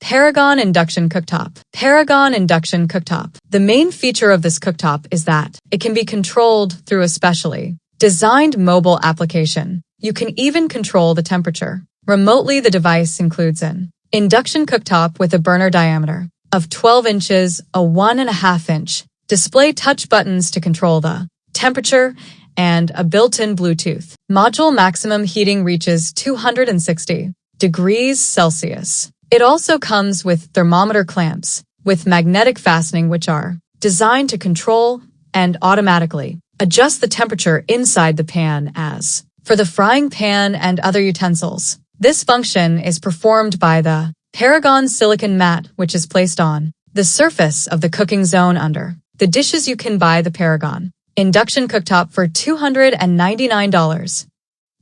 Paragon Induction Cooktop. Paragon Induction Cooktop. The main feature of this cooktop is that it can be controlled through a specially designed mobile application. You can even control the temperature remotely. The device includes an induction cooktop with a burner diameter of 12 inches, a 1.5-inch display, touch buttons to control the temperature, and a built-in Bluetooth module. Maximum heating reaches 260 degrees Celsius. It also comes with thermometer clamps with magnetic fastening, which are designed to control and automatically adjust the temperature inside the pan. As for the frying pan and other utensils, this function is performed by the Paragon silicon mat, which is placed on the surface of the cooking zone under the dishes. You can buy the Paragon induction cooktop for $299.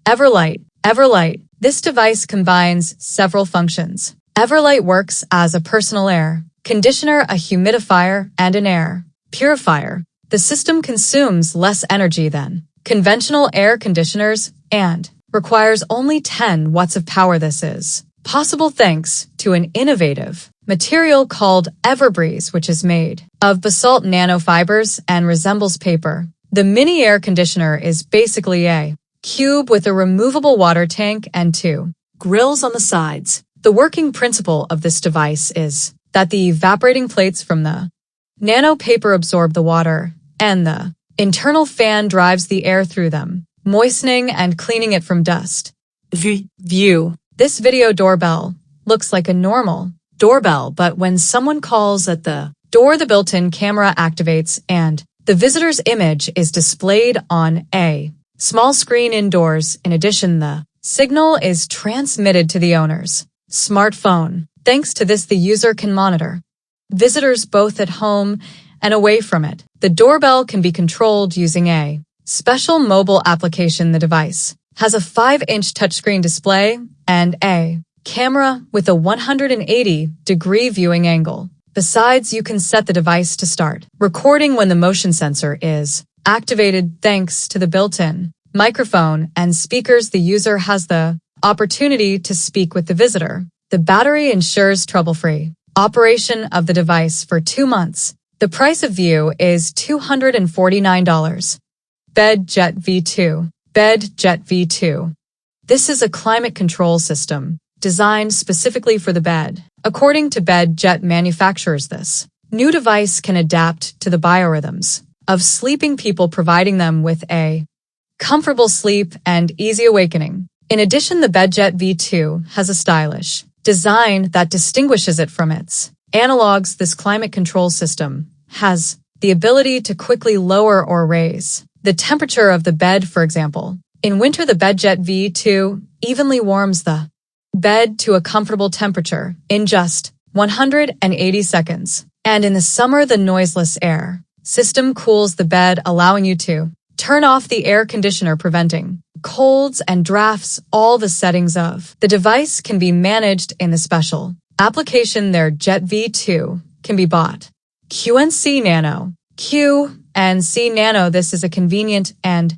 Everlight. Everlight. This device combines several functions. Everlight works as a personal air conditioner, a humidifier, and an air purifier. The system consumes less energy than conventional air conditioners and requires only 10 watts of power. This is possible thanks to an innovative material called Everbreeze, which is made of basalt nanofibers and resembles paper. The mini air conditioner is basically a cube with a removable water tank and 2 grills on the sides. The working principle of this device is that the evaporating plates from the nano paper absorb the water, and the internal fan drives the air through them, moistening and cleaning it from dust. View. This video doorbell looks like a normal doorbell, but when someone calls at the door, the built-in camera activates and the visitor's image is displayed on a small screen indoors. In addition, the signal is transmitted to the owner's smartphone. Thanks to this, the user can monitor visitors both at home and away from it. The doorbell can be controlled using a special mobile application. The device has a 5-inch touchscreen display and a camera with a 180-degree viewing angle. Besides, you can set the device to start recording when the motion sensor is activated. Thanks to the built-in microphone and speakers, the user has the opportunity to speak with the visitor. The battery ensures trouble-free operation of the device for 2 months. The price of View is $249. BedJet V2. BedJet V2. This is a climate control system designed specifically for the bed. According to BedJet manufacturers, this new device can adapt to the biorhythms of sleeping people, providing them with a comfortable sleep and easy awakening. In addition, the BedJet V2 has a stylish design that distinguishes it from its analogs. This climate control system has the ability to quickly lower or raise the temperature of the bed. For example, in winter, the BedJet V2 evenly warms the bed to a comfortable temperature in just 180 seconds. And in the summer, the noiseless air system cools the bed, allowing you to turn off the air conditioner, preventing colds and drafts. All the settings of the device can be managed in the special application. Their Jet V2 can be bought. QNC Nano. QNC Nano. This is a convenient and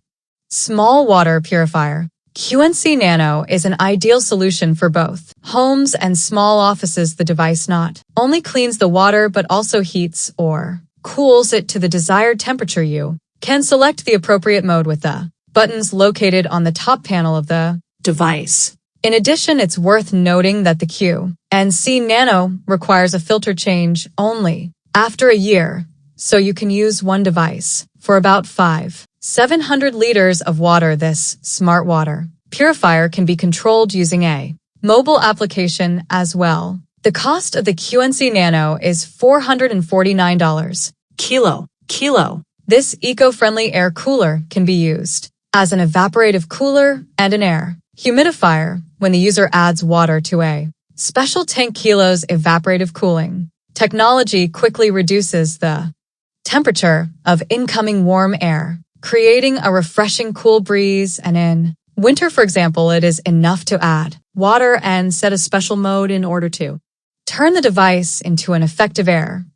small water purifier. QNC Nano is an ideal solution for both homes and small offices. The device not only cleans the water but also heats or cools it to the desired temperature. You can select the appropriate mode with the buttons located on the top panel of the device. In addition, it's worth noting that the QNC Nano requires a filter change only after a year, so you can use one device for about 700 liters of water. This smart water purifier can be controlled using a mobile application as well. The cost of the QNC Nano is $449. Kilo. This eco-friendly air cooler can be used as an evaporative cooler and an air humidifier when the user adds water to a special tank. Kilo's evaporative cooling technology quickly reduces the temperature of incoming warm air, creating a refreshing cool breeze. And in winter, for example, it is enough to add water and set a special mode in order to turn the device into an effective air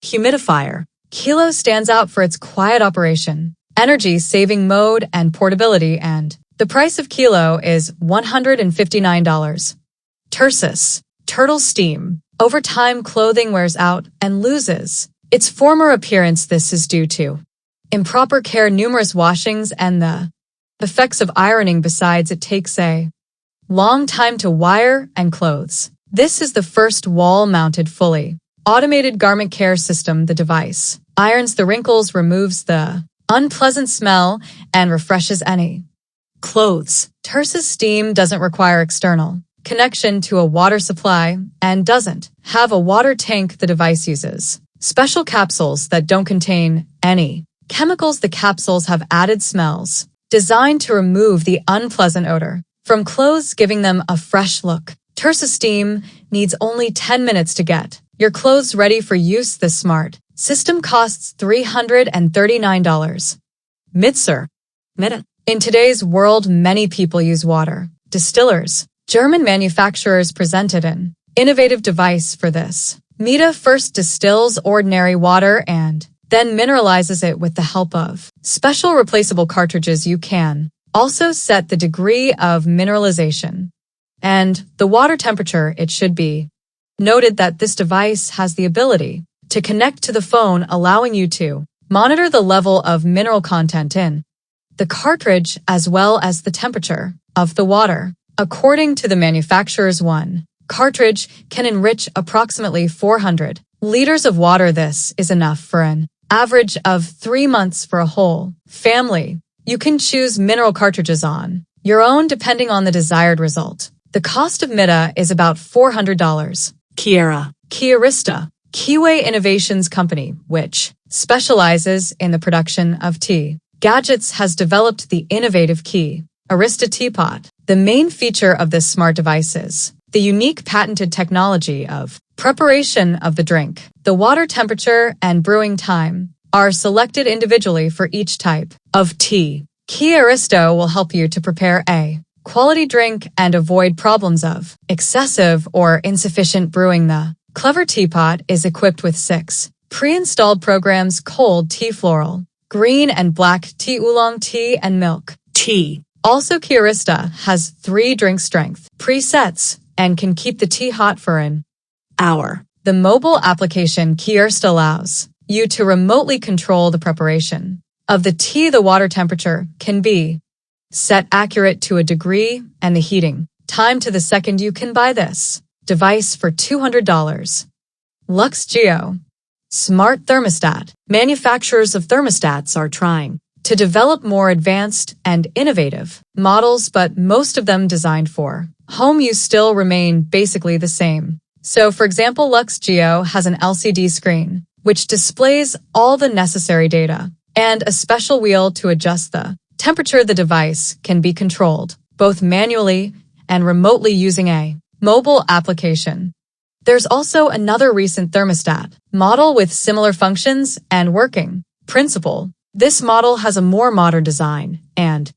humidifier. Kilo stands out for its quiet operation, energy-saving mode, and portability, and the price of Kilo is $159. Tursus. Turtle Steam. Over time, clothing wears out and loses its former appearance. This is due to improper care, numerous washings, and the effects of ironing. Besides, it takes a long time to wire and clothes. This is the first wall-mounted fully automated garment care system. The device irons the wrinkles, removes the unpleasant smell, and refreshes any clothes. Tersa's steam doesn't require external connection to a water supply and doesn't have a water tank. The device uses special capsules that don't contain any chemicals. The capsules have added smells designed to remove the unpleasant odor from clothes, giving them a fresh look. Tersa Steam needs only 10 minutes to get your clothes ready for use. This smart system costs $339. Mitzer. In today's world, many people use water distillers. German manufacturers presented an innovative device for this. Mita first distills ordinary water and then mineralizes it with the help of special replaceable cartridges. You can also set the degree of mineralization and the water temperature. It should be noted that this device has the ability to connect to the phone, allowing you to monitor the level of mineral content in the cartridge as well as the temperature of the water. According to the manufacturers, one cartridge can enrich approximately 400 liters of water. This is enough for an average of 3 months for a whole family. You can choose mineral cartridges on your own depending on the desired result. The cost of Mita is about $400. Kiarista. Kiway Innovations Company, which specializes in the production of tea gadgets, has developed the innovative Kiarista teapot. The main feature of this smart device is the unique patented technology of preparation of the drink. The water temperature and brewing time are selected individually for each type of tea. Kiarista will help you to prepare a quality drink and avoid problems of excessive or insufficient brewing. The clever teapot is equipped with 6 pre-installed programs: cold tea, floral, green and black tea, oolong tea, and milk tea. Also, Kiarista has 3 drink strength presets and can keep the tea hot for an hour. The mobile application Kiarista allows you to remotely control the preparation of the tea. The water temperature can be set accurate to a degree and the heating time to the second. You can buy this device for $200. LuxGeo. Smart thermostat. Manufacturers of thermostats are trying to develop more advanced and innovative models, but most of them designed for home use still remain basically the same. So, for example, LuxGeo has an LCD screen, which displays all the necessary data, and a special wheel to adjust the temperature. The device can be controlled both manually and remotely using a mobile application. There's also another recent thermostat model with similar functions and working principle. This model has a more modern design and